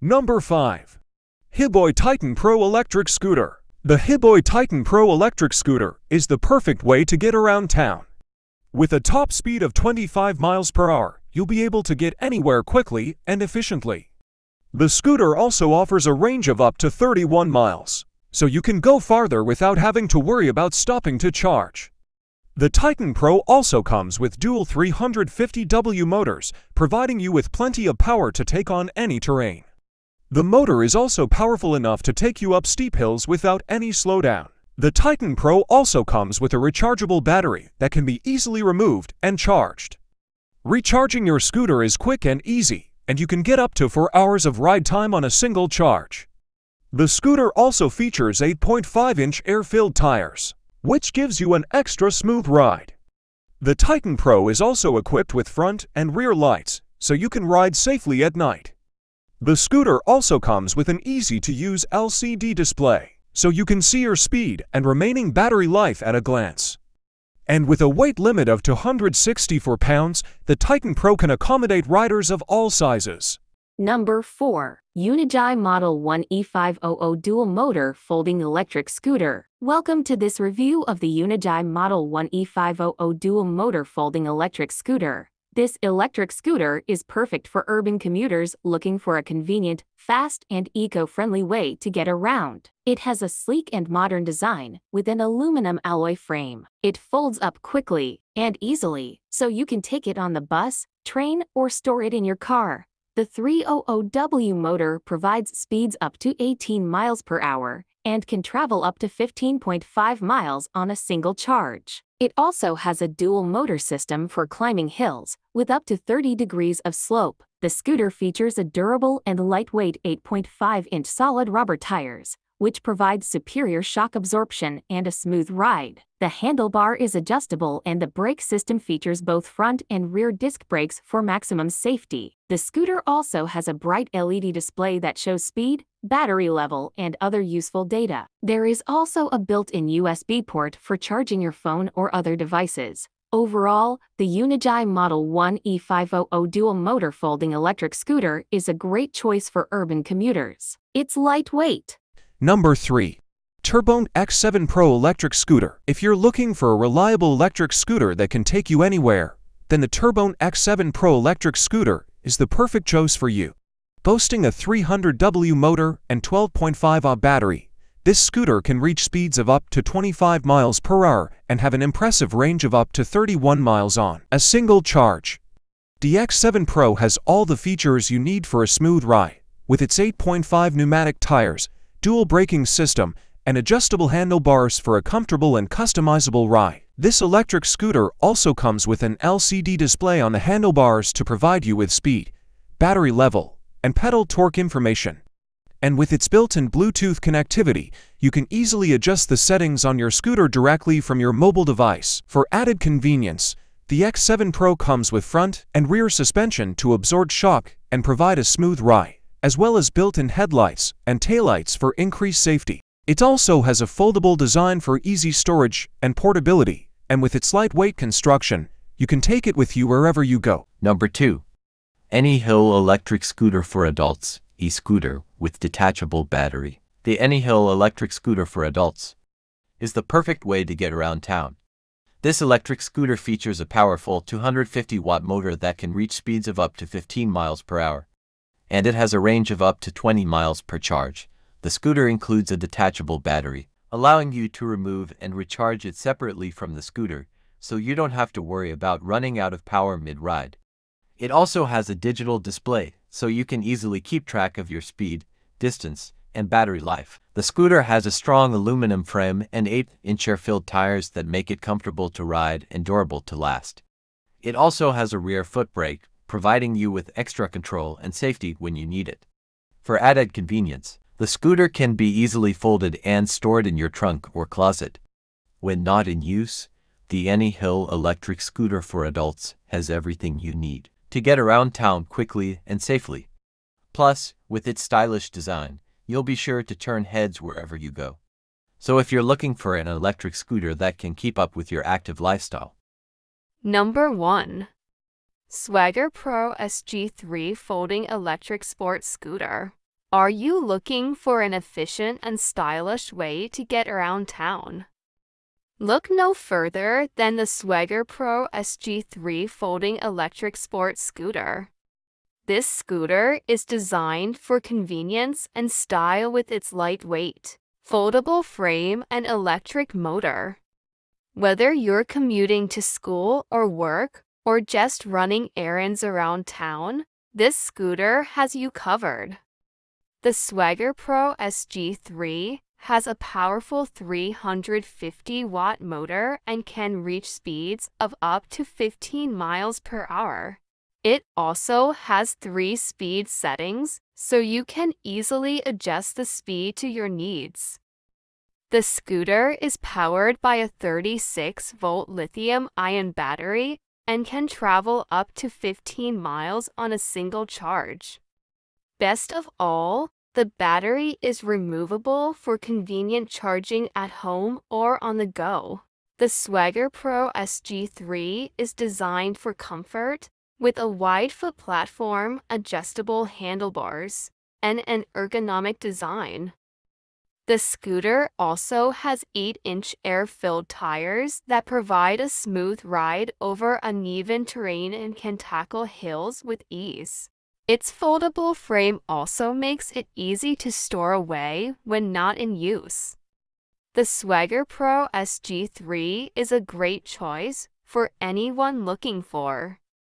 Number 5. Hiboi Titan Pro Electric Scooter. The Hiboi Titan Pro Electric Scooter is the perfect way to get around town. With a top speed of 25 miles per hour, you'll be able to get anywhere quickly and efficiently. The scooter also offers a range of up to 31 miles, so you can go farther without having to worry about stopping to charge. The Titan Pro also comes with dual 350W motors, providing you with plenty of power to take on any terrain. The motor is also powerful enough to take you up steep hills without any slowdown. The Titan Pro also comes with a rechargeable battery that can be easily removed and charged. Recharging your scooter is quick and easy, and you can get up to 4 hours of ride time on a single charge. The scooter also features 8.5-inch air-filled tires, which gives you an extra smooth ride. The Titan Pro is also equipped with front and rear lights, so you can ride safely at night. The scooter also comes with an easy-to-use LCD display, so you can see your speed and remaining battery life at a glance. And with a weight limit of 264 pounds, the Titan Pro can accommodate riders of all sizes. Number 4. Unijai Model 1 E500 Dual Motor Folding Electric Scooter. Welcome to this review of the Unijai Model 1 E500 Dual Motor Folding Electric Scooter. This electric scooter is perfect for urban commuters looking for a convenient, fast, and eco-friendly way to get around. It has a sleek and modern design with an aluminum alloy frame. It folds up quickly and easily, so you can take it on the bus, train, or store it in your car. The 300W motor provides speeds up to 18 miles per hour and can travel up to 15.5 miles on a single charge. It also has a dual motor system for climbing hills, with up to 30 degrees of slope. The scooter features a durable and lightweight 8.5-inch solid rubber tires, which provides superior shock absorption and a smooth ride. The handlebar is adjustable and the brake system features both front and rear disc brakes for maximum safety. The scooter also has a bright LED display that shows speed, battery level, and other useful data. There is also a built-in USB port for charging your phone or other devices. Overall, the Unijai Model 1 E500 Dual Motor Folding Electric Scooter is a great choice for urban commuters. It's lightweight. Number 3. Turbone X7 Pro Electric Scooter. If you're looking for a reliable electric scooter that can take you anywhere, then the Turbone X7 Pro Electric Scooter is the perfect choice for you. Boasting a 300W motor and 12.5Ah battery, this scooter can reach speeds of up to 25 miles per hour and have an impressive range of up to 31 miles on a single charge. The X7 Pro has all the features you need for a smooth ride, with its 8.5 pneumatic tires, dual braking system, and adjustable handlebars for a comfortable and customizable ride. This electric scooter also comes with an LCD display on the handlebars to provide you with speed, battery level, and pedal torque information. And with its built-in Bluetooth connectivity, you can easily adjust the settings on your scooter directly from your mobile device. For added convenience, the X7 Pro comes with front and rear suspension to absorb shock and provide a smooth ride, as well as built-in headlights and taillights for increased safety. It also has a foldable design for easy storage and portability, and with its lightweight construction, you can take it with you wherever you go. Number 2. AnyHill Electric Scooter for Adults, e-scooter with detachable battery. The AnyHill Electric Scooter for Adults is the perfect way to get around town. This electric scooter features a powerful 250-watt motor that can reach speeds of up to 15 miles per hour, and it has a range of up to 20 miles per charge. The scooter includes a detachable battery, allowing you to remove and recharge it separately from the scooter, so you don't have to worry about running out of power mid-ride. It also has a digital display, so you can easily keep track of your speed, distance, and battery life. The scooter has a strong aluminum frame and 8-inch air-filled tires that make it comfortable to ride and durable to last. It also has a rear foot brake, providing you with extra control and safety when you need it. For added convenience, the scooter can be easily folded and stored in your trunk or closet. When not in use, the AnyHill Electric Scooter for Adults has everything you need to get around town quickly and safely. Plus, with its stylish design, you'll be sure to turn heads wherever you go. So if you're looking for an electric scooter that can keep up with your active lifestyle. Number 1. Swagger Pro SG3 Folding Electric Sport Scooter. Are you looking for an efficient and stylish way to get around town? Look no further than the Swagger Pro SG3 folding electric sport scooter. This scooter is designed for convenience and style with its lightweight, foldable frame and electric motor. Whether you're commuting to school or work or just running errands around town, this scooter has you covered. The Swagger Pro SG3 has a powerful 350-watt motor and can reach speeds of up to 15 miles per hour. It also has 3 speed settings, so you can easily adjust the speed to your needs. The scooter is powered by a 36-volt lithium-ion battery and can travel up to 15 miles on a single charge. Best of all, the battery is removable for convenient charging at home or on the go. The Swagger Pro SG3 is designed for comfort, with a wide-foot platform, adjustable handlebars, and an ergonomic design. The scooter also has 8-inch air-filled tires that provide a smooth ride over uneven terrain and can tackle hills with ease. Its foldable frame also makes it easy to store away when not in use. The Swagger Pro SG3 is a great choice for anyone looking for